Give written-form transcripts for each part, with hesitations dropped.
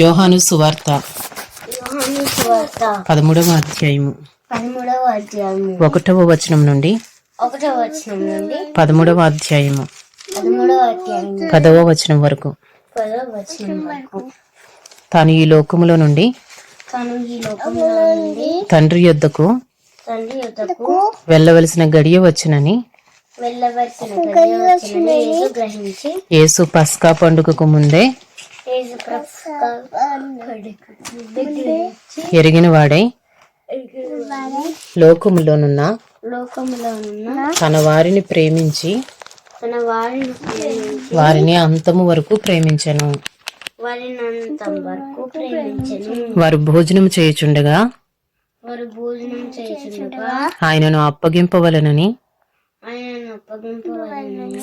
యోహాను సువార్త 13వ అధ్యాయము 1వ వచనం నుండి 13వ అధ్యాయము 10వ వచనం వరకు. తాను ఈ లోకములో నుండి తండ్రి యొద్దకు వెళ్ళవలసిన గడియ వచ్చునని యేసు పస్కా పండుగకు ముందే ఎరిగిన వాడై లోకములోనున్న తన వారిని ప్రేమించి వారిని అంతము వరకు ప్రేమించెను. వారు భోజనం చేయుచుండగా ఆయనను అప్పగింపవలెనని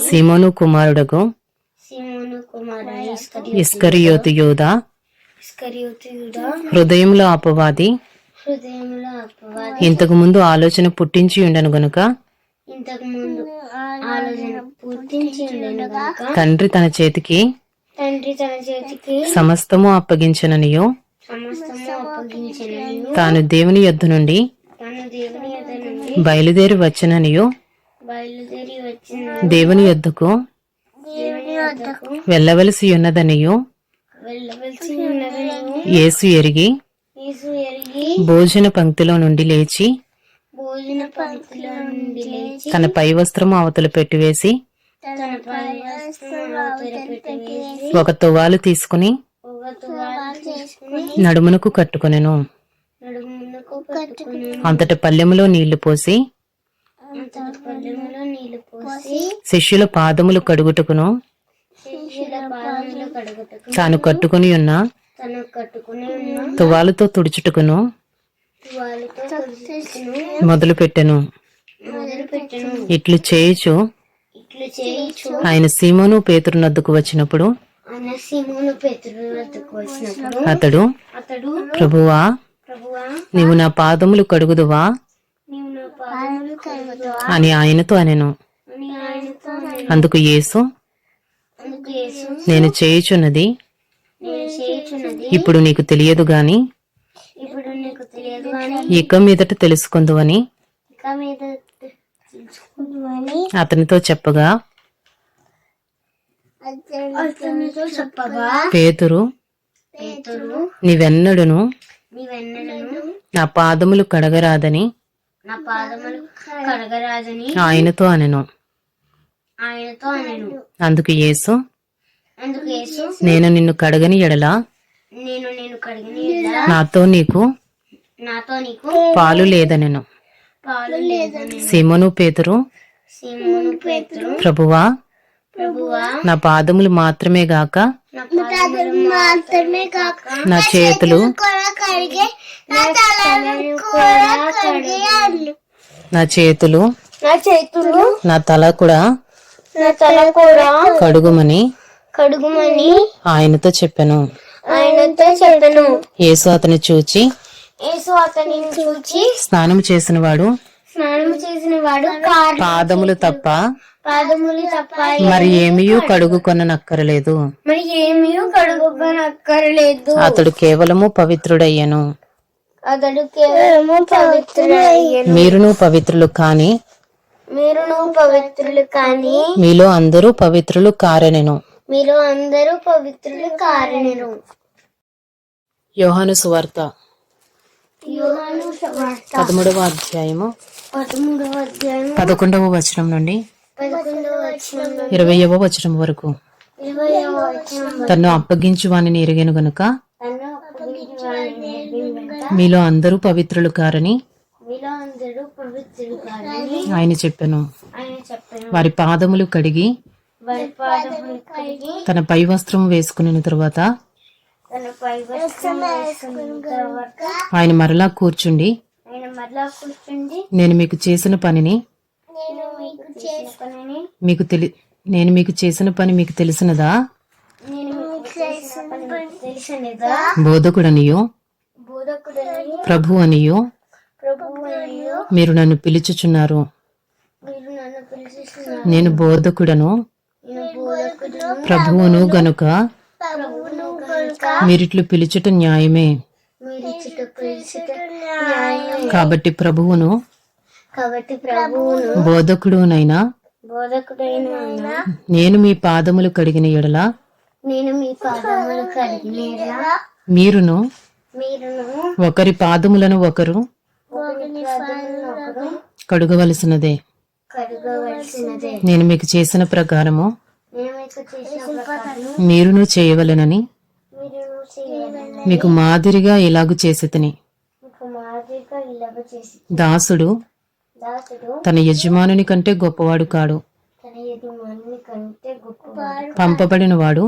సీమోను కుమారుడగు ఇస్కరియోతు యూదా హృదయంలో అపవాది ఇంతకు ముందు ఆలోచన పుట్టించి ఉండను గనుక తండ్రి తన చేతికి సమస్తము అప్పగించననియో తాను దేవుని యొద్ద నుండి బయలుదేరి వచ్చననియో దేవుని యొద్దకు వెళ్ళవలసి ఉన్నదనియో యేసు ఎరిగి భోజన పంక్తిలో నుండి లేచి తన పై వస్త్రము అవతల పెట్టివేసి ఒక తువాలు తీసుకుని నడుమునకు కట్టుకొనెను. అంతట పల్లెములో నీళ్లు పోసి శిష్యుల పాదములు కడుగుటకును తాను కట్టుకుని ఉన్న తువాలుతో తుడుచుటకును మొదలు పెట్టెను. ఇట్లు చేయుచు ఆయన సీమోను పేతురు నద్దకు వచ్చినప్పుడు అతడు, ప్రభువా, నీవు నా పాదములు కడుగుదువా అని ఆయనతో అనెను. అందుకు యేసు, నేను చేయుచున్నది ఇప్పుడు నీకు తెలియదు గాని ఇక మీదట తెలుసుకుందువని అతనితో చెప్పగా, పేతురు నీవెన్నడును నా పాదములు కడగరాదని ఆయనతో అనెను. అందుకు యేసు, నేను నిన్ను కడగని ఎడలా నాతో నీకు పాలు లేదనెను. సీమోను పేతురు, ప్రభువా, నా పాదములు మాత్రమే గాక నా చేతులు నా తల కూడా కడుగుమని ఆయనతో చెప్పెను. యేసు అతని చూచి స్నానము చేసిన వాడు పాదములు తప్ప మరి ఏమీయూ కడుగుకొననక్కరలేదు. అతడు కేవలము పవిత్రుడయ్యను. మీరును పవిత్రులు కాని మీలో అందరూ పవిత్రులు కారనెను. యోహాను సువార్త 13వ అధ్యాయము 11వ వచనం నుండి 20వ వచనం వరకు. తన్ను అప్పగించు వానిని ఎరిగెను గనుక మీలో అందరూ పవిత్రులు కారని ఆయన చెప్పెను. వారి పాదములు కడిగి తన పై వస్త్రం వేసుకుని తరువాత ఆయన మరలా కూర్చుండి, నేను మీకు చేసిన పని మీకు తెలిసినదా? బోధకుడనియో ప్రభు అనియో మీరు నన్ను పిలుచుచున్నారు. నేను బోధకుడను ప్రభువును గనుక మీరిట్లు పిలుచుట న్యాయమే. కాబట్టి ప్రభువును బోధకుడునైనా నేను మీ పాదములు కడిగిన ఎడల మీరును ఒకరి పాదములను ఒకరు కడుగవలసినదే. నేను మీకు చేసిన ప్రకారము మీరును చేయవలెనని మీకు మాదిరిగా ఇలాగు చేసితిని. దాసుడు తన యజమానుని కంటే గొప్పవాడు కాడు. పంపబడినవాడు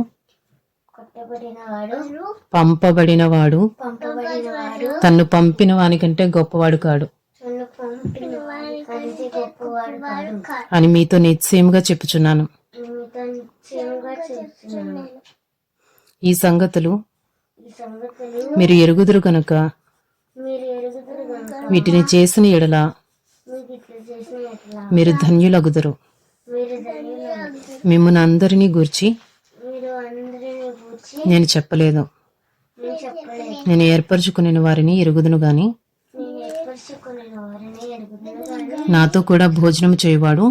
తన్ను పంపిన వానికంటే గొప్పవాడు కాడు అని మీతో నిశ్చయముగా చెప్పుచున్నాను. ఈ సంగతులు మీరు ఎరుగుదురు గనుక వీటిని చేసిన ఎడల మీరు ధన్యులగుదురు. మిమ్మును అందరినీ గూర్చి నేను చెప్పలేదు. నేను ఏర్పరచుకునే వారిని ఎరుగుదును గాని నాతో కూడా భోజనం చేయువాడు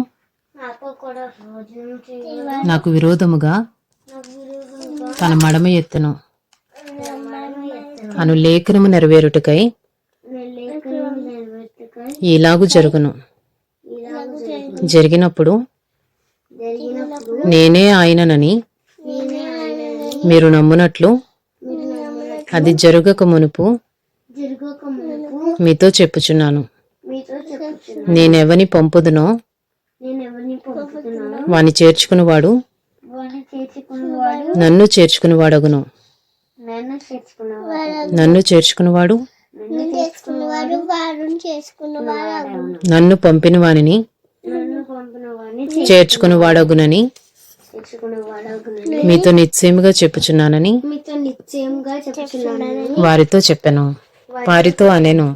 నాకు విరోధముగా తన మడమ ఎత్తును అను లేఖనము నెరవేరుటకై ఇలాగు జరుగును. జరిగినప్పుడు నేనే ఆయననని మీరు నమ్మునట్లు అది జరగక మునుపు మీతో చెప్పుచున్నాను. నేనెవని పంపుదునో వాని చేర్చుకునివాడు నన్ను చేర్చుకునివాడగును. నన్ను చేర్చుకునివాడు నన్ను పంపిన వానిని చేర్చుకునివాడగునని మీతో నిశ్చయముగా చెప్పుచున్నానని వారితో చెప్పెను. వారితో అనెను,